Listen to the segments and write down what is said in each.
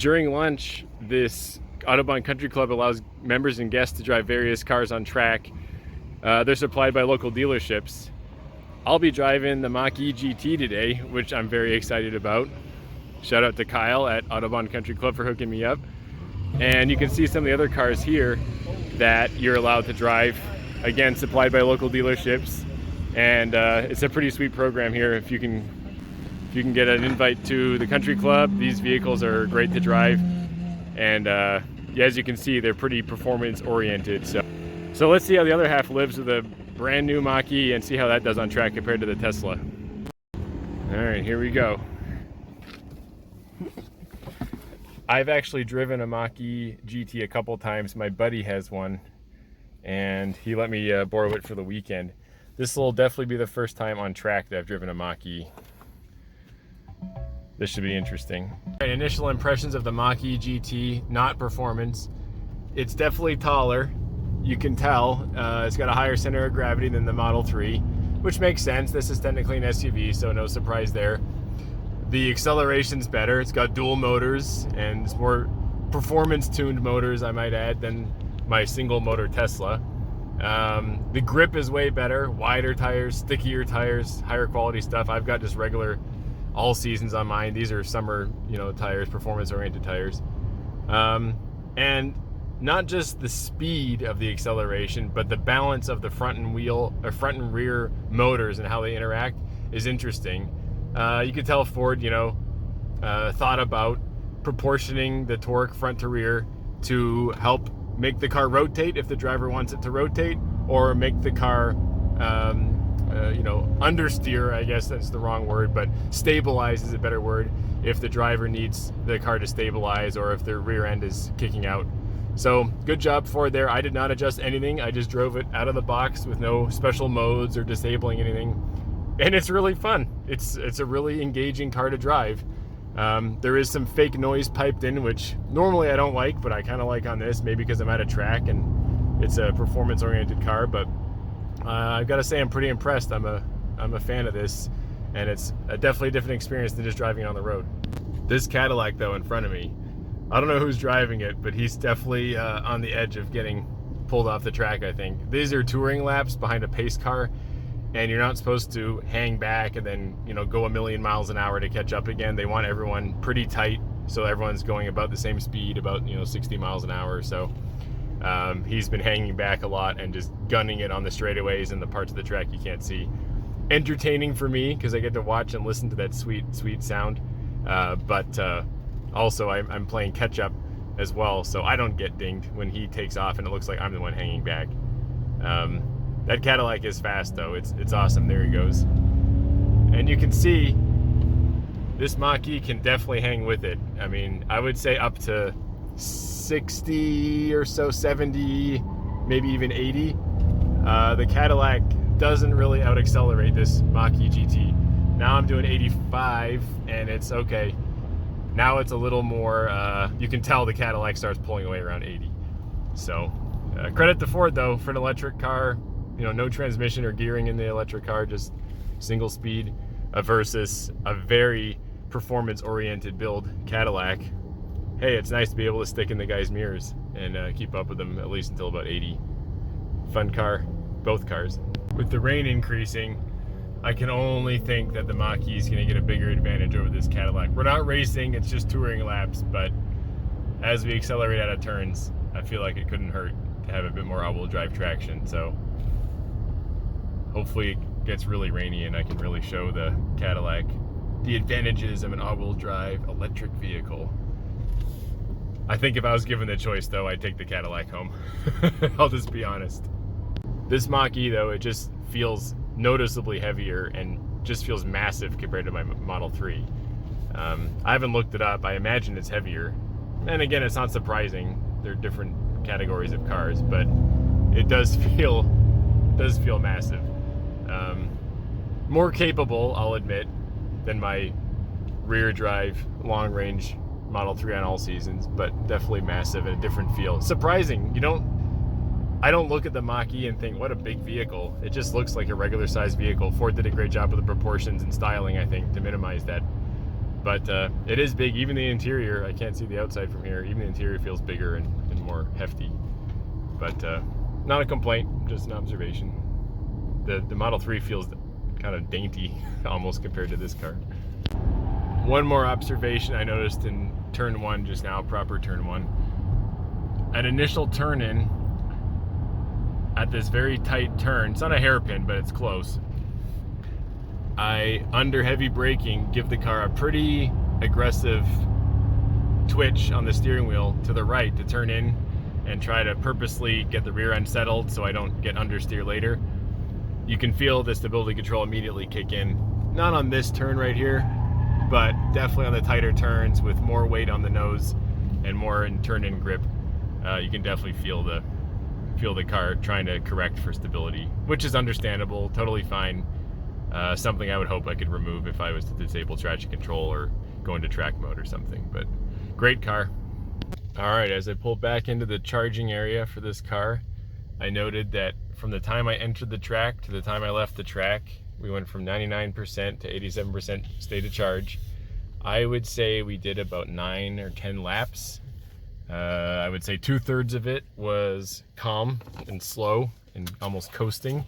During lunch, this Autobahn Country Club allows members and guests to drive various cars on track. They're supplied by local dealerships. I'll be driving the Mach E GT today, which I'm very excited about. Shout out to Kyle at Autobahn Country Club for hooking me up. And you can see some of the other cars here that you're allowed to drive. Again, supplied by local dealerships. And it's a pretty sweet program here. If you can get an invite to the country club, these vehicles are great to drive. And yeah, as you can see, they're pretty performance oriented. So let's see how the other half lives with a brand new Mach E and see how that does on track compared to the Tesla. All right, here we go. I've actually driven a Mach E GT a couple times. My buddy has one, and he let me borrow it for the weekend. This will definitely be the first time on track that I've driven a Mach E. This should be interesting. All right, initial impressions of the Mach E GT, not performance. It's definitely taller. You can tell it's got a higher center of gravity than the Model 3, which makes sense. This is technically an SUV, so no surprise there. The acceleration's better. It's got dual motors, and it's more performance-tuned motors, I might add, than my single-motor Tesla. The grip is way better, wider tires, stickier tires, higher quality stuff. I've got just regular all seasons on mine. These are summer, tires, performance-oriented tires. And not just the speed of the acceleration, but the balance of the front and rear motors and how they interact is interesting. You can tell Ford, thought about proportioning the torque front to rear to help make the car rotate if the driver wants it to rotate, or make the car, understeer, I guess that's the wrong word, but stabilize is a better word if the driver needs the car to stabilize or if the rear end is kicking out. So good job Ford there. I did not adjust anything. I just drove it out of the box with no special modes or disabling anything. And it's really fun. It's a really engaging car to drive. There is some fake noise piped in, which normally I don't like, but I kind of like on this, maybe because I'm at a track and it's a performance-oriented car. But I've got to say I'm pretty impressed. I'm a fan of this, and it's definitely a different experience than just driving it on the road. This Cadillac, though, in front of me, I don't know who's driving it, but he's definitely on the edge of getting pulled off the track, I think. These are touring laps behind a pace car, and you're not supposed to hang back and then, go a million miles an hour to catch up again. They want everyone pretty tight, so everyone's going about the same speed, about 60 miles an hour or so. He's been hanging back a lot and just gunning it on the straightaways and the parts of the track you can't see. Entertaining for me because I get to watch and listen to that sweet, sweet sound. But also I'm playing catch up as well, so I don't get dinged when he takes off and it looks like I'm the one hanging back. That Cadillac is fast though. It's awesome. There he goes. And you can see this Mach E can definitely hang with it. I mean, I would say up to 60 or so, 70, maybe even 80. The Cadillac doesn't really out accelerate this Mach E GT. Now I'm doing 85 and it's okay. Now it's a little more, you can tell the Cadillac starts pulling away around 80. So credit to Ford though for an electric car, no transmission or gearing in the electric car, just single speed versus a very performance oriented build Cadillac. Hey, it's nice to be able to stick in the guy's mirrors and keep up with them at least until about 80. Fun car, both cars. With the rain increasing, I can only think that the Mach E is going to get a bigger advantage over this Cadillac. We're not racing, it's just touring laps, but as we accelerate out of turns, I feel like it couldn't hurt to have a bit more all-wheel drive traction. So hopefully it gets really rainy and I can really show the Cadillac the advantages of an all-wheel drive electric vehicle. I think if I was given the choice though, I'd take the Cadillac home. I'll just be honest. This Mach E though, it just feels noticeably heavier and just feels massive compared to my Model 3. I haven't looked it up. I imagine it's heavier. And again, it's not surprising. They're different categories of cars, but it does feel massive. More capable, I'll admit, than my rear drive long range Model 3 on all seasons, but definitely massive and a different feel. Surprising. I don't look at the Mach E and think, what a big vehicle. It just looks like a regular sized vehicle. Ford did a great job with the proportions and styling, I think, to minimize that But it is big. Even the interior, I can't see the outside from here. Even the interior feels bigger and more hefty. But not a complaint, just an observation. The Model 3 feels kind of dainty almost compared to this car. One more observation I noticed in turn 1 just now, proper turn 1. At initial turn in, at this very tight turn, it's not a hairpin, but it's close. I, under heavy braking, give the car a pretty aggressive twitch on the steering wheel to the right to turn in and try to purposely get the rear end settled so I don't get understeer later. You can feel the stability control immediately kick in. Not on this turn right here, but definitely on the tighter turns with more weight on the nose and more in turn-in grip. You can definitely feel the car trying to correct for stability, which is understandable, totally fine. Something I would hope I could remove if I was to disable traction control or go into track mode or something, but great car. All right, as I pulled back into the charging area for this car, I noted that from the time I entered the track to the time I left the track, we went from 99% to 87% state of charge. I would say we did about 9 or 10 laps. I would say 2/3 of it was calm and slow and almost coasting,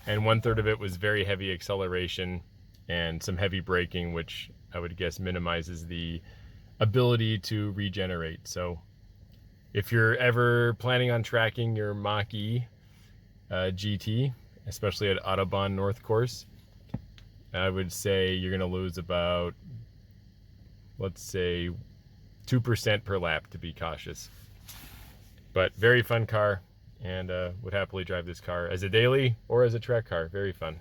and 1/3 of it was very heavy acceleration and some heavy braking, which I would guess minimizes the ability to regenerate. So if you're ever planning on tracking your Mach E GT, especially at Autobahn North Course, I would say you're going to lose about, let's say, 2% per lap to be cautious. But very fun car, and would happily drive this car as a daily or as a track car. Very fun.